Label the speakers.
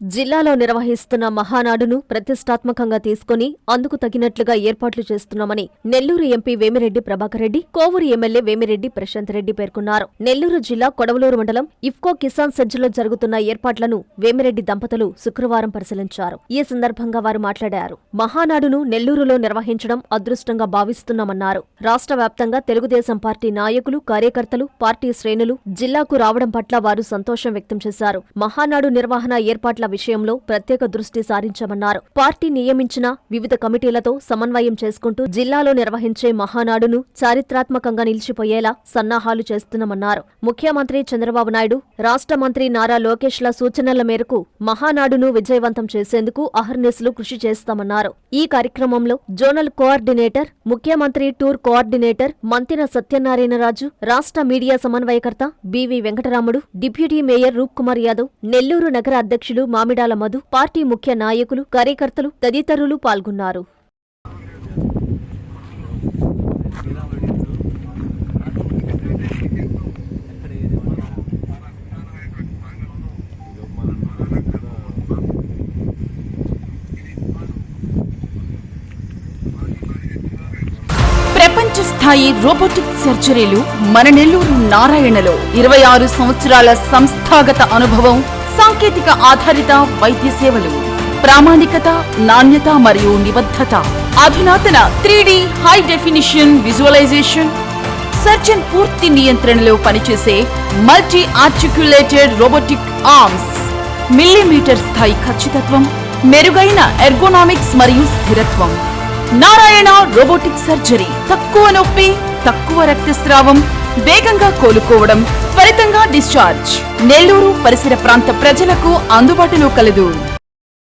Speaker 1: జిల్లాలో నిర్వహిస్తున్న మహానాడును ప్రతిష్టాత్మకంగా తీసుకుని అందుకు తగినట్లుగా ఏర్పాట్లు చేస్తున్నామని నెల్లూరు ఎంపీ వేమిరెడ్డి ప్రభాకర్ రెడ్డి, కోవూరు ఎమ్మెల్యే వేమిరెడ్డి ప్రశాంత్ రెడ్డి పేర్కొన్నారు. నెల్లూరు జిల్లా కొడవలూరు మండలం ఇఫ్కో కిసాన్ సెజ్లో జరుగుతున్న ఏర్పాట్లను వేమిరెడ్డి దంపతులు శుక్రవారం పరిశీలించారు. ఈ సందర్భంగా వారు మాట్లాడారు. మహానాడును నెల్లూరులో నిర్వహించడం అదృష్టంగా భావిస్తున్నామన్నారు. రాష్ట్ర వ్యాప్తంగా తెలుగుదేశం పార్టీ నాయకులు, కార్యకర్తలు, పార్టీ శ్రేణులు జిల్లాకు రావడం పట్ల వారు సంతోషం వ్యక్తం చేశారు. మహానాడు నిర్వహణ ఏర్పాట్ల విషయంలో ప్రత్యేక దృష్టి సారించామన్నారు. పార్టీ నియమించిన వివిధ కమిటీలతో సమన్వయం చేసుకుంటూ జిల్లాలో నిర్వహించే మహానాడును చారిత్రాత్మకంగా నిలిచిపోయేలా సన్నాహాలు చేస్తున్నామన్నారు. ముఖ్యమంత్రి చంద్రబాబు నాయుడు, రాష్ట్ర మంత్రి నారా లోకేష్ల సూచనల మేరకు మహానాడును విజయవంతం చేసేందుకు అహర్నిశలు కృషి చేస్తామన్నారు. ఈ కార్యక్రమంలో జోనల్ కోఆర్డినేటర్, ముఖ్యమంత్రి టూర్ కోఆర్డినేటర్ మంతిన సత్యనారాయణరాజు, రాష్ట్ర మీడియా సమన్వయకర్త బివి వెంకటరాముడు, డిప్యూటీ మేయర్ రూప్ కుమార్ యాదవ్, నెల్లూరు నగర అధ్యక్షులు మామిడాల మధు, పార్టీ ముఖ్య నాయకులు, కార్యకర్తలు తదితరులు పాల్గొన్నారు.
Speaker 2: ప్రపంచ స్థాయి రోబోటిక్ సర్జరీలు మన నెల్లూరు నారాయణలో 26 సంవత్సరాల సంస్థాగత అనుభవం, సాంకేతిక ఆధారిత వైద్య సేవలు, ప్రామాణికత, నాణ్యత మరియు నిబద్ధత, అధునాతన 3D high definition visualisation, surgeon పూర్తి నియంత్రణలో పనిచేసే multi articulated robotic arms, millimetre స్థాయి ఖచ్చితత్వం, మెరుగైన ఎర్గోనామిక్స్ మరియు స్థిరత్వం. Narayana robotic surgery. తక్కువ నొప్పి, తక్కువ రక్తస్రావం, వేగంగా కోలుకోవడం, త్వరితంగా డిశ్చార్జ్. నెల్లూరు పరిసర ప్రాంత ప్రజలకు అందుబాటులో కలదు.